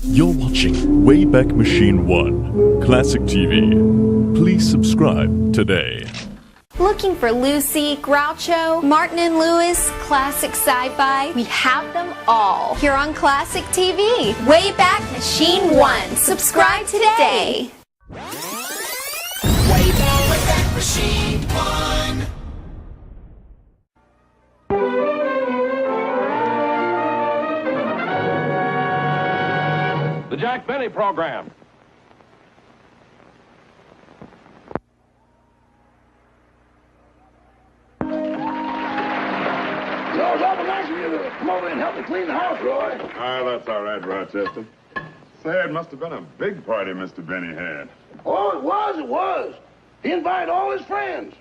You're watching Wayback Machine 1, Classic TV. Please subscribe today. Looking for Lucy, Groucho, Martin and Lewis, classic sci-fi? We have them all here on Classic TV. Wayback Machine 1. Subscribe today. Wayback Machine 1. The Jack Benny Program. It's awful nice of you to come over and help me clean the house, Roy. Ah, that's all right, Rochester. Say, it must have been a big party Mr. Benny had. Oh, it was. He invited all his friends.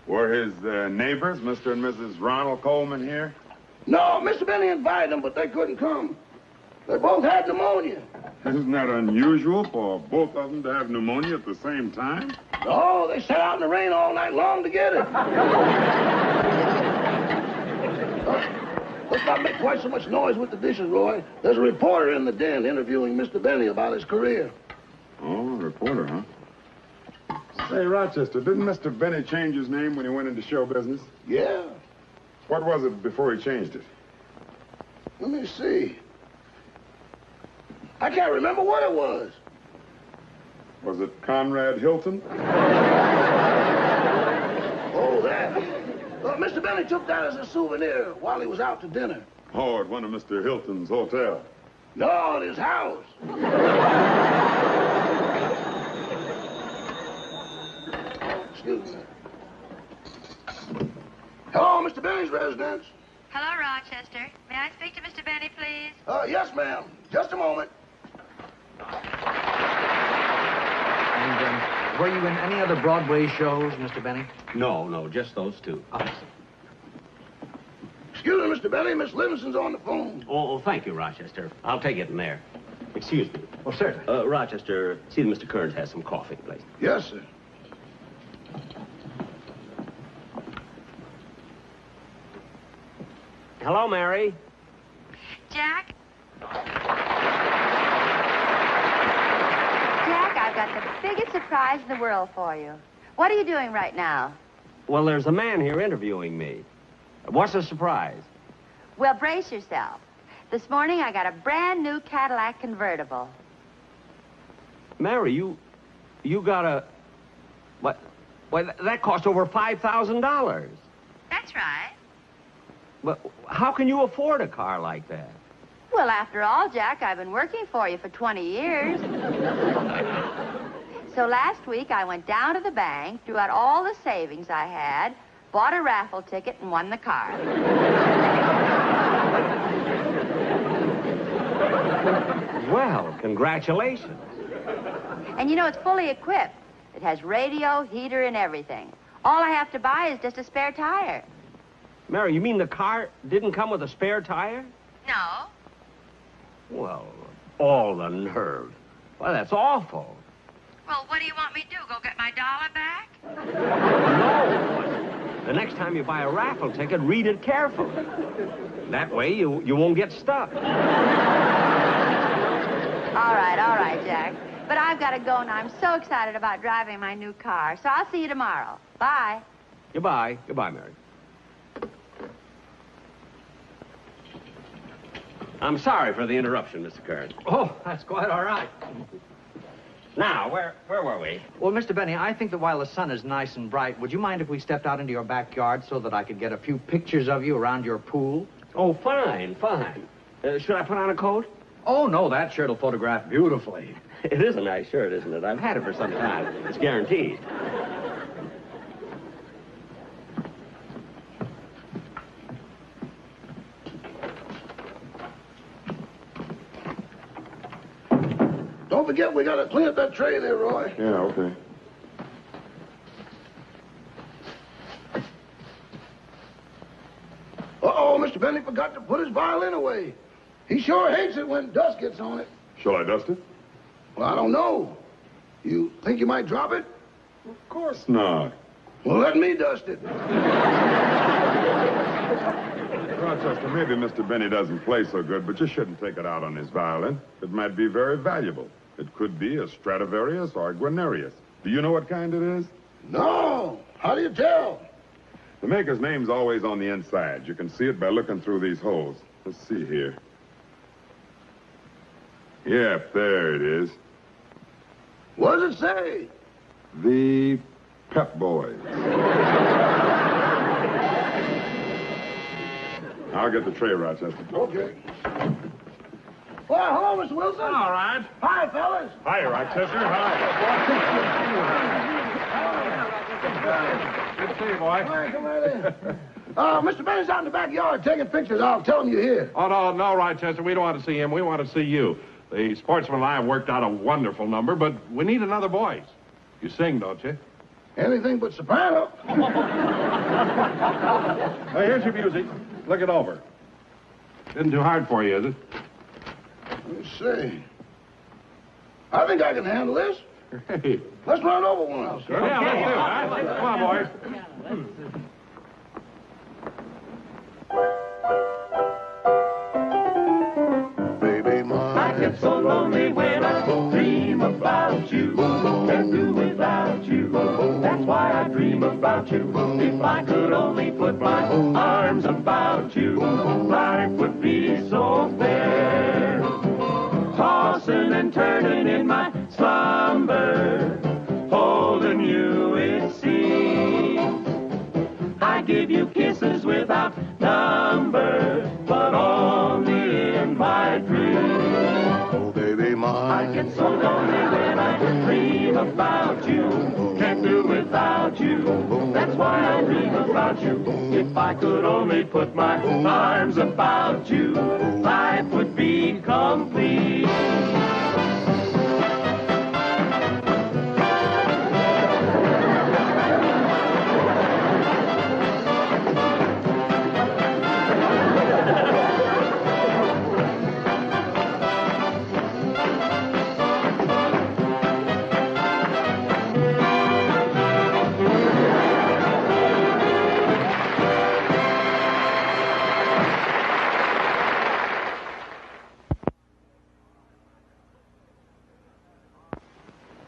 Were his neighbors, Mr. and Mrs. Ronald Coleman, here? No, Mr. Benny invited them, but they couldn't come. They both had pneumonia. Isn't that unusual for both of them to have pneumonia at the same time? No, they sat out in the rain all night long to get it. Let's not make quite so much noise with the dishes, Roy. There's a reporter in the den interviewing Mr. Benny about his career. Oh, a reporter, huh? Say, Rochester, didn't Mr. Benny change his name when he went into show business? Yeah. What was it before he changed it? Let me see. I can't remember what it was. Was it Conrad Hilton? Oh, that. Mr. Benny took that as a souvenir while he was out to dinner. Oh, at one of Mr. Hilton's hotel. No, at his house. Excuse me. Hello, Mr. Benny's residence. Hello, Rochester. May I speak to Mr. Benny, please? Yes, ma'am. Just a moment. And were you in any other Broadway shows, Mr. Benny? No, just those two. Excuse me, Mr. Benny. Miss Livingston's on the phone. Oh, thank you, Rochester. I'll take it in there. Excuse me. Oh, certainly. Rochester, see that Mr. Kearns has some coffee, please. Yes, sir. Hello, Mary. Jack? Jack, I've got the biggest surprise in the world for you. What are you doing right now? Well, there's a man here interviewing me. What's the surprise? Well, brace yourself. This morning I got a brand new Cadillac convertible. Mary, you got a... What? Well, that cost over $5,000. That's right. But how can you afford a car like that? Well, after all, Jack, I've been working for you for 20 years. So last week I went down to the bank, drew out all the savings I had, bought a raffle ticket, and won the car. Well, congratulations. And you know, it's fully equipped. It has radio, heater, and everything. All I have to buy is just a spare tire. Mary, you mean the car didn't come with a spare tire? No. Well, all the nerve. Well, that's awful. Well, what do you want me to do, go get my dollar back? No. The next time you buy a raffle ticket, read it carefully. That way you won't get stuck. All right, Jack. But I've got to go now. I'm so excited about driving my new car. So I'll see you tomorrow. Bye. Goodbye, Mary. I'm sorry for the interruption, Mr. Kearns. Oh, that's quite all right. Now, where were we? Well, Mr. Benny, I think that while the sun is nice and bright, would you mind if we stepped out into your backyard so that I could get a few pictures of you around your pool? Oh, fine. Should I put on a coat? Oh, no, that shirt will photograph beautifully. It is a nice shirt, isn't it? I've had it for some time. It's guaranteed. Don't forget, we got to clean up that tray there, Roy. Yeah, okay. Uh-oh, Mr. Benny forgot to put his violin away. He sure hates it when dust gets on it. Shall I dust it? Well, I don't know. You think you might drop it? Of course not. Well, let me dust it. Rochester, maybe Mr. Benny doesn't play so good, but you shouldn't take it out on his violin. It might be very valuable. It could be a Stradivarius or a Guarnerius. Do you know what kind it is? No. How do you tell? The maker's name's always on the inside. You can see it by looking through these holes. Let's see here. Yep, there it is. What does it say? The Pep Boys. I'll get the tray, Rochester. Okay. Well, hello, Mr. Wilson. All right. Hi, fellas. Hi, Rochester. Hi. Good to see you, boy. Hi, come right in. Mr. Benny's out in the backyard taking pictures. I'll tell him you're here. Oh, no, Rochester. We don't want to see him. We want to see you. The sportsman and I have worked out a wonderful number, but we need another voice. You sing, don't you? Anything but soprano. Well, here's your music. Look it over. Isn't too hard for you, is it? Let's see. I think I can handle this. Hey. Let's run over one. Yeah, let's do it. Huh? Come on, boys. Baby, mine. I get so lonely when I dream about you. Can't do without you. That's why I dream about you. If I could only put my arms about you, life would be so fair. Tossing and turning in my slumber, holding you it seems. I give you kisses without number, but only in my dreams. Oh, baby, mine. I get so lonely when I dream about you. Can't do without you. That's why I dream about you. If I could only put my arms about you, life would be complete.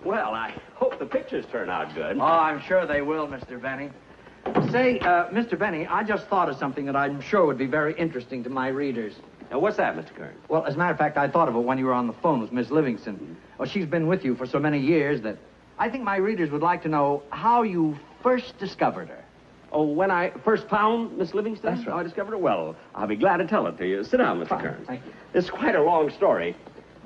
Well, I hope the pictures turn out good. Oh, I'm sure they will, Mr. Benny. Say, Mr. Benny, I just thought of something that I'm sure would be very interesting to my readers. Now, what's that, Mr. Kern? Well, as a matter of fact, I thought of it when you were on the phone with Miss Livingstone. Well, she's been with you for so many years that I think my readers would like to know how you first discovered her. Oh, when I first found Miss Livingstone? That's right. Oh, I discovered her. Well, I'll be glad to tell it to you. Sit down, Mr. Fine. Kern. Thank you. It's quite a long story.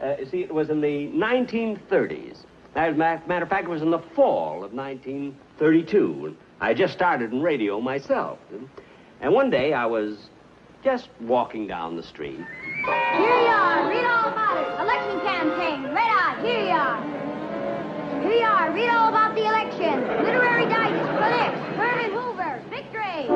You see, it was in the 1930s. As a matter of fact, it was in the fall of 1932. I had just started in radio myself. And one day I was just walking down the street. Here you are. Read all about it. Election campaign. Right on. Here you are. Here you are. Read all about the election. Literary digest. Critics. Herbert Hoover. Victory.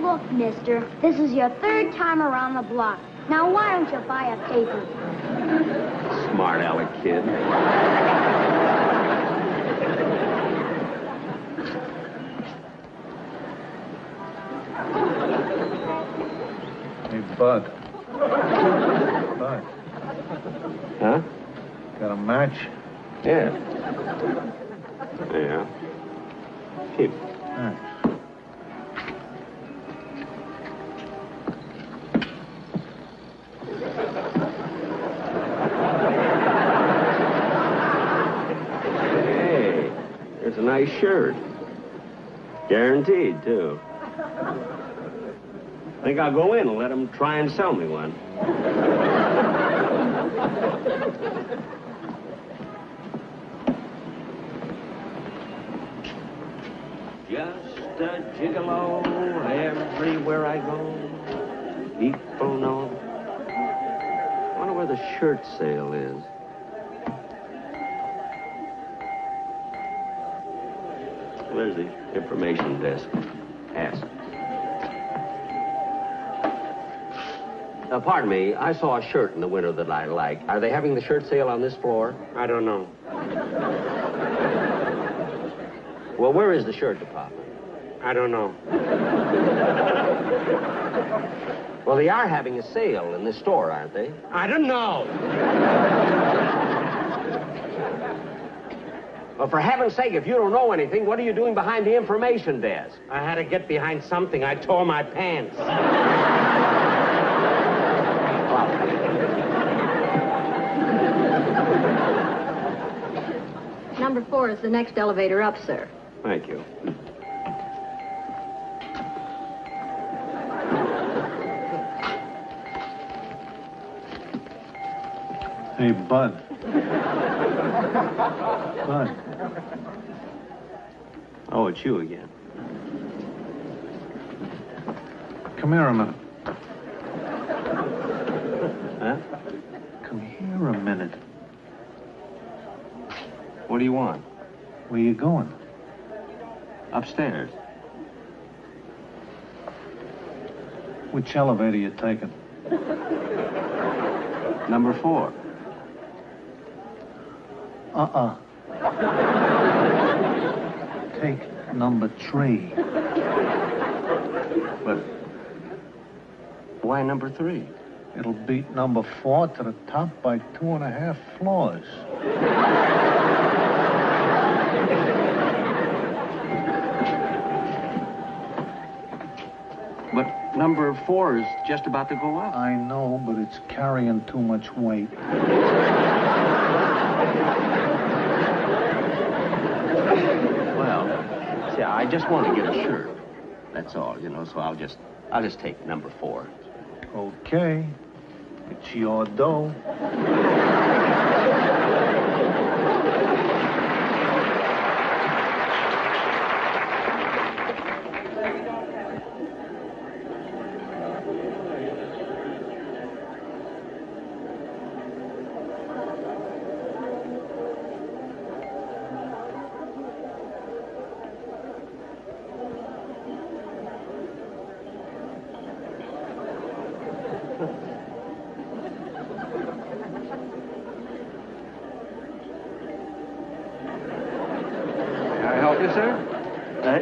Look, mister, this is your third time around the block. Now, why don't you buy a paper? Smart aleck kid. Hey, Bud. Bud. Huh? Got a match? Yeah. Yeah. Keep. Thanks. Hey, there's a nice shirt. Guaranteed, too. Think I'll go in and let them try and sell me one. Just a gigolo everywhere I go. People know. I wonder where the shirt sale is. Where's the information desk? Ask. Pardon me, I saw a shirt in the window that I like. Are they having the shirt sale on this floor? I don't know. Well, where is the shirt department? I don't know. Well, they are having a sale in this store, aren't they? I don't know. Well, for heaven's sake, if you don't know anything, what are you doing behind the information desk? I had to get behind something. I tore my pants. Number 4 is the next elevator up, sir. Thank you. Hey, Bud. Bud. Oh, it's you again. Come here a minute. Huh? Come here a minute. What do you want? Where you going? Upstairs. Which elevator you taking? Number 4. Take number 3. But why number 3? It'll beat number 4 to the top by 2.5 floors. But number 4 is just about to go up. I know, but it's carrying too much weight. Well, see, I just want to get a shirt. That's all, you know, so I'll just take number 4. Okay. It's your dough.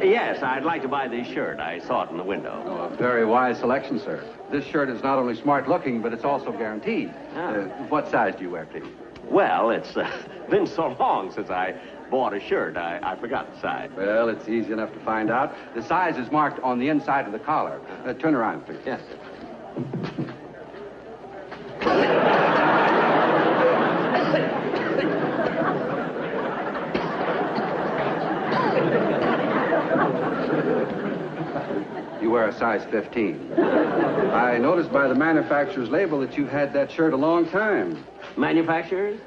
Yes, I'd like to buy this shirt. I saw it in the window. Oh, a very wise selection, sir. This shirt is not only smart looking, but it's also guaranteed. What size do you wear, please? Well, it's been so long since I bought a shirt, I forgot the size. Well, it's easy enough to find out. The size is marked on the inside of the collar. Turn around, please. Yes, sir. You wear a size 15. I noticed by the manufacturer's label that you've had that shirt a long time. Manufacturers?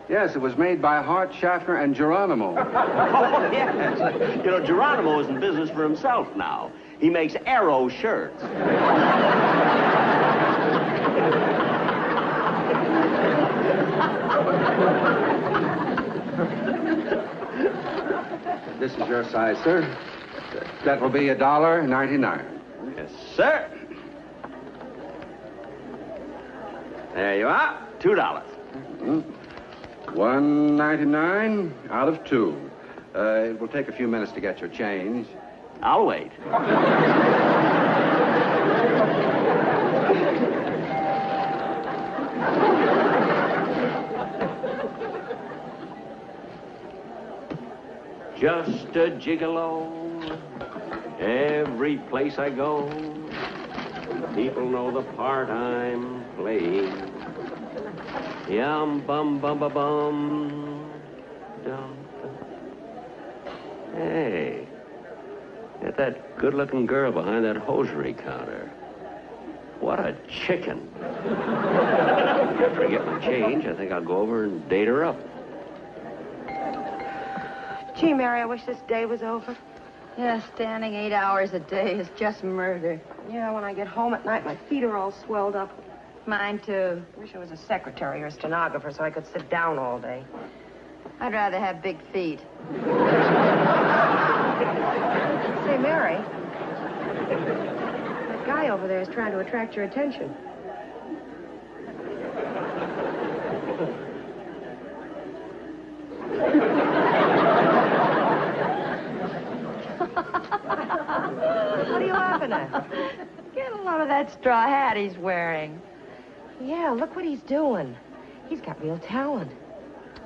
Yes, it was made by Hart, Schaffner, and Geronimo. Oh, yes. You know, Geronimo is in business for himself now. He makes Arrow shirts. This is your size, sir. That will be $1.99. Yes, sir. There you are. $2. $1.99 out of 2. It will take a few minutes to get your change. I'll wait. Just a gigolo. Every place I go, people know the part I'm playing. Yum bum bum bum bum. Dum. Hey, get that good-looking girl behind that hosiery counter. What a chicken. After I get my change, I think I'll go over and date her up. Gee, Mary, I wish this day was over. Yeah, standing 8 hours a day is just murder. Yeah, when I get home at night, my feet are all swelled up. Mine, too. Wish I was a secretary or a stenographer so I could sit down all day. I'd rather have big feet. Mary. That guy over there is trying to attract your attention. What are you laughing at? Get a load of that straw hat he's wearing. Yeah, look what he's doing. He's got real talent.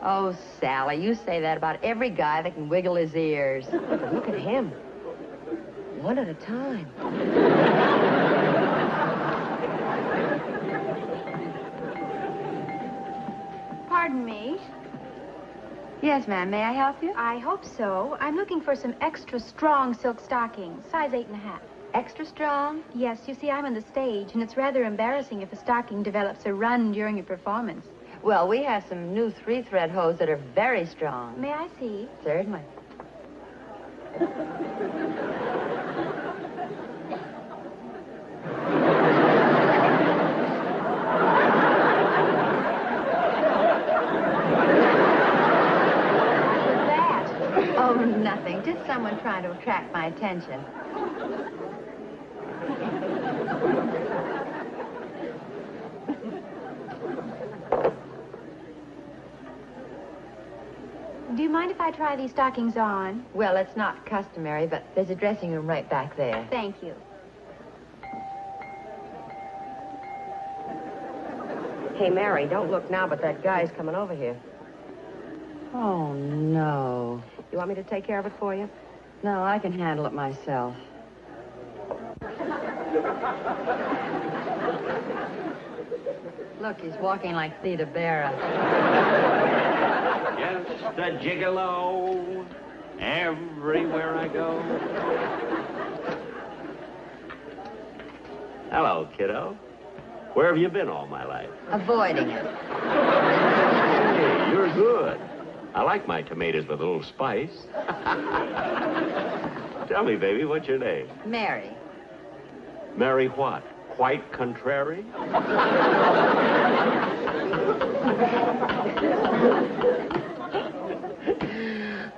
Oh, Sally, you say that about every guy that can wiggle his ears. But look at him. One at a time. Pardon me. Yes, ma'am. May I help you? I hope so. I'm looking for some extra strong silk stockings, size 8.5. Extra strong? Yes, you see, I'm on the stage, and it's rather embarrassing if a stocking develops a run during a performance. Well, we have some new 3-thread hose that are very strong. May I see? Certainly. Oh, nothing. Just someone trying to attract my attention. Do you mind if I try these stockings on? Well, it's not customary, but there's a dressing room right back there. Thank you. Hey, Mary, don't look now, but that guy's coming over here. Oh, no. You want me to take care of it for you? No, I can handle it myself. Look, he's walking like Theda Bara. Just a gigolo everywhere I go. Hello, kiddo. Where have you been all my life? Avoiding it. Hey, you're good. I like my tomatoes with a little spice. Tell me, baby, what's your name? Mary. Mary what? Quite contrary?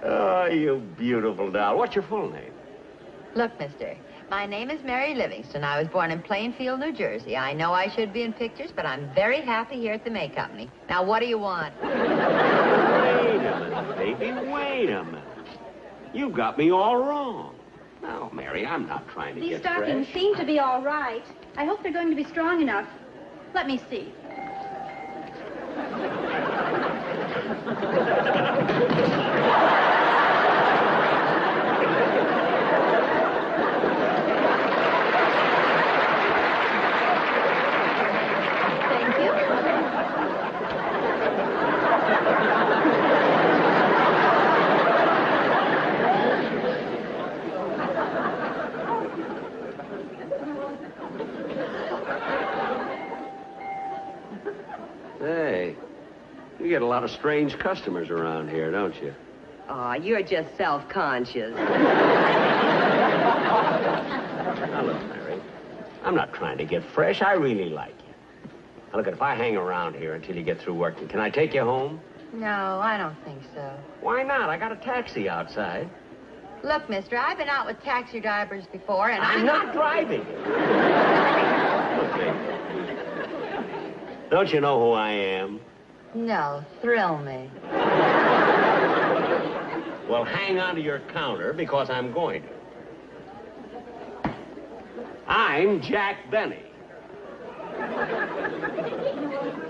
Oh, you beautiful doll. What's your full name? Look, mister, my name is Mary Livingstone. I was born in Plainfield, New Jersey. I know I should be in pictures, but I'm very happy here at the May Company. Now, what do you want? Wait a minute, baby. Wait a minute. You got me all wrong. No, Mary, I'm not trying to These get stockings fresh. seem to be all right. I hope they're going to be strong enough. Let me see. Thank you. Hey, you get a lot of strange customers around here, don't you? Aw, you're just self-conscious. Now, look, Mary, I'm not trying to get fresh. I really like you. Now, look, if I hang around here until you get through working, can I take you home? No, I don't think so. Why not? I got a taxi outside. Look, mister, I've been out with taxi drivers before, and I'm not driving. Look, baby. Don't you know who I am? No, thrill me. Well, hang on to your counter, because I'm going to. I'm Jack Benny.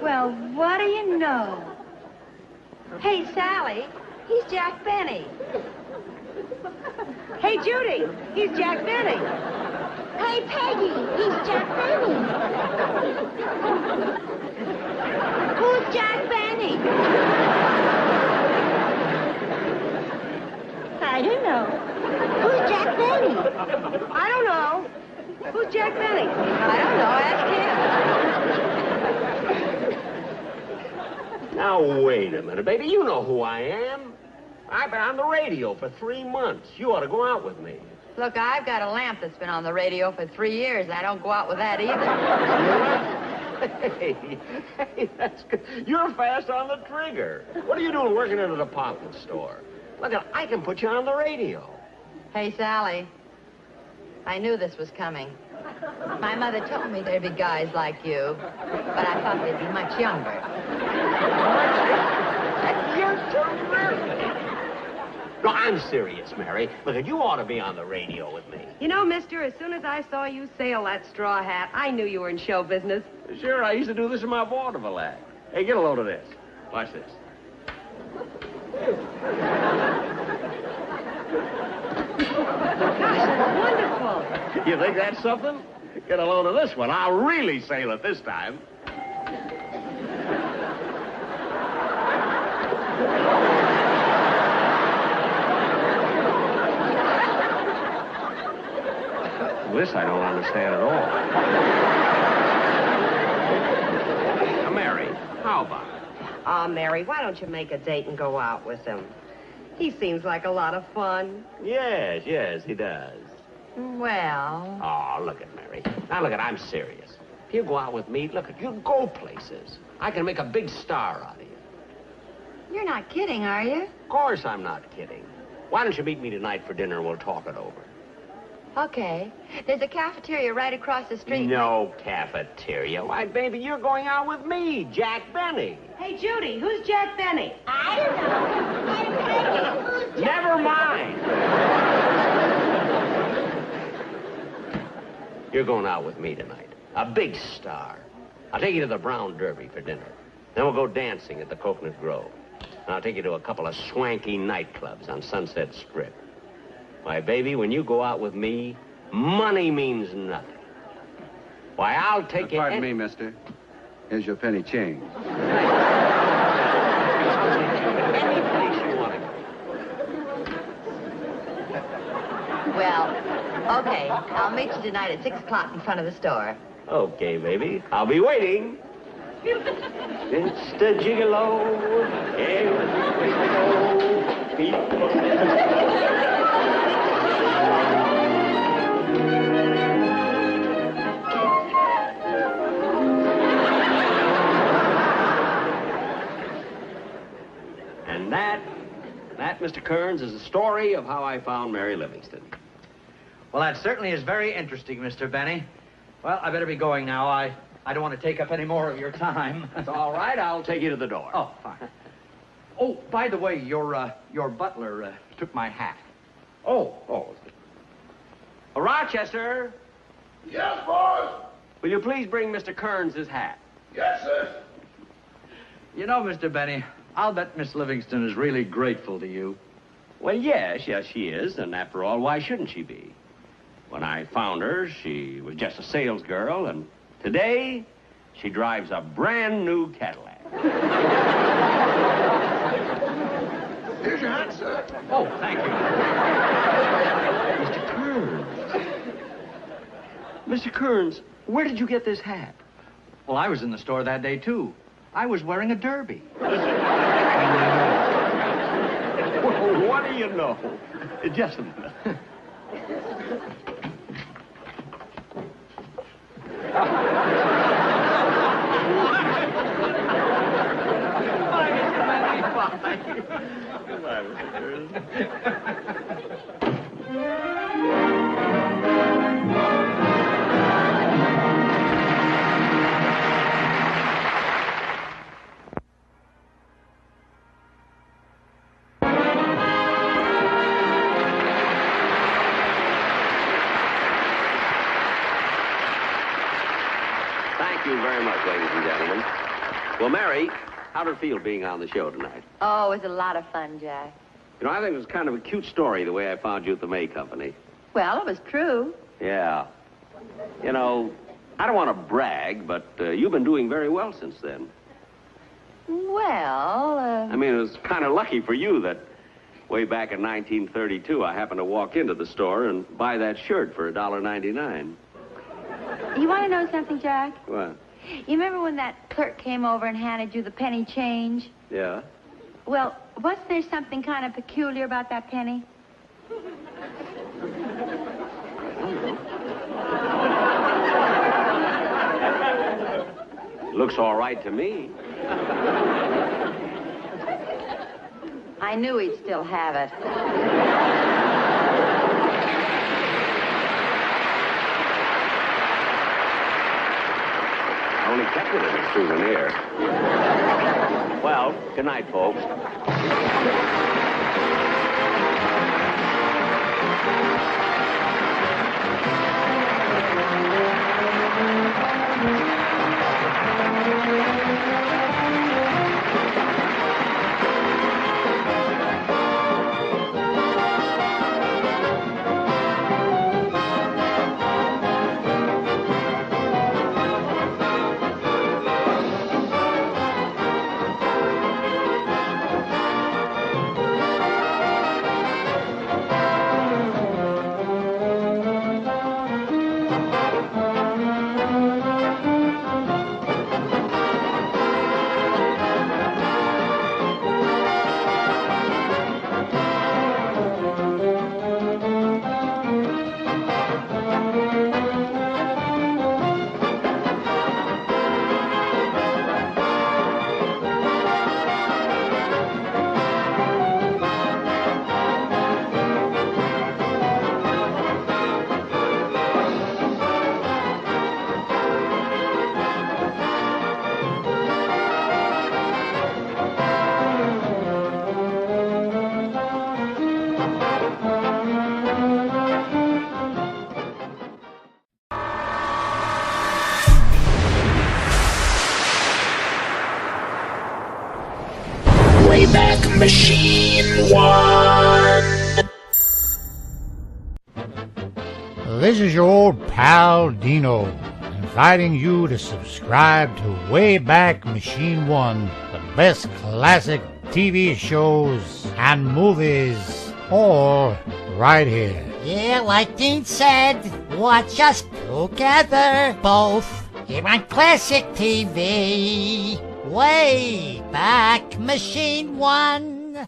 Well, what do you know? Hey, Sally, he's Jack Benny. Hey, Judy, he's Jack Benny. Hey, Peggy, he's Jack Benny. Who's Jack Benny? I don't know. Who's Jack Benny? I don't know. Who's Jack Benny? I don't know. Ask him. Now, wait a minute, baby. You know who I am. I've been on the radio for 3 months. You ought to go out with me. Look, I've got a lamp that's been on the radio for 3 years. I don't go out with that either. Hey, that's good. You're fast on the trigger. What are you doing working in a department store? Look, I can put you on the radio. Hey, Sally, I knew this was coming. My mother told me there'd be guys like you, but I thought they'd be much younger. You're terrific. No, I'm serious, Mary. Look, you ought to be on the radio with me. You know, mister, as soon as I saw you sail that straw hat, I knew you were in show business. Sure, I used to do this in my vaudeville act. Hey, get a load of this. Watch this. Gosh, that's wonderful. You think that's something? Get a load of this one. I'll really sail it this time. This I don't understand at all. Now, Mary, how about it? Aw, Mary, why don't you make a date and go out with him? He seems like a lot of fun. Yes, he does. Well... Oh, look at Mary. Now, look at, I'm serious. If you go out with me, look at, you go places. I can make a big star out of you. You're not kidding, are you? Of course I'm not kidding. Why don't you meet me tonight for dinner and we'll talk it over? Okay. There's a cafeteria right across the street. No cafeteria. Why, baby, you're going out with me, Jack Benny. Hey, Judy, who's Jack Benny? I don't know. Never mind. You're going out with me tonight. A big star. I'll take you to the Brown Derby for dinner. Then we'll go dancing at the Coconut Grove. And I'll take you to a couple of swanky nightclubs on Sunset Strip. Why, baby, when you go out with me, money means nothing. Why, I'll take you... Pardon me, mister. Here's your penny change. Any place you want to go. Well, okay. I'll meet you tonight at 6 o'clock in front of the store. Okay, baby. I'll be waiting. It's the gigolo. And that, Mr. Kearns, is the story of how I found Mary Livingstone. Well, that certainly is very interesting, Mr. Benny. Well, I better be going now. I don't want to take up any more of your time. It's all right. I'll take you to the door. Oh, fine. Oh, by the way, your butler took my hat. Oh. Rochester, Yes, boss. will you please bring Mr. Kearns his hat? Yes, sir. You know, Mr. Benny, I'll bet Miss Livingstone is really grateful to you. Well, yes, she is. And after all, why shouldn't she be? When I found her, she was just a sales girl, and today, she drives a brand new Cadillac. Here's your hat, sir. Oh, thank you. Mr. Kearns. Mr. Kearns, where did you get this hat? Well, I was in the store that day, too. I was wearing a derby. Well, what do you know? Just a minute. Goodbye, Mr. Kearns. Thank you very much, ladies and gentlemen. Well, Mary, how did it feel being on the show tonight? Oh, it was a lot of fun, Jack. You know, I think it was kind of a cute story, the way I found you at the May Company. Well, it was true. Yeah. You know, I don't want to brag, but you've been doing very well since then. Well, I mean, it was kind of lucky for you that way back in 1932, I happened to walk into the store and buy that shirt for $1.99. You want to know something, Jack? What? You remember when that clerk came over and handed you the penny change? Yeah? Well, wasn't there something kind of peculiar about that penny? Looks all right to me. I knew he'd still have it. only kept it as a souvenir. Well, good night, folks. Wayback Machine 1. This is your old pal Dino, inviting you to subscribe to Wayback Machine 1, the best classic TV shows and movies, all right here. Yeah, like Dean said, watch us together, both, here on Classic TV. Wayback Machine 1.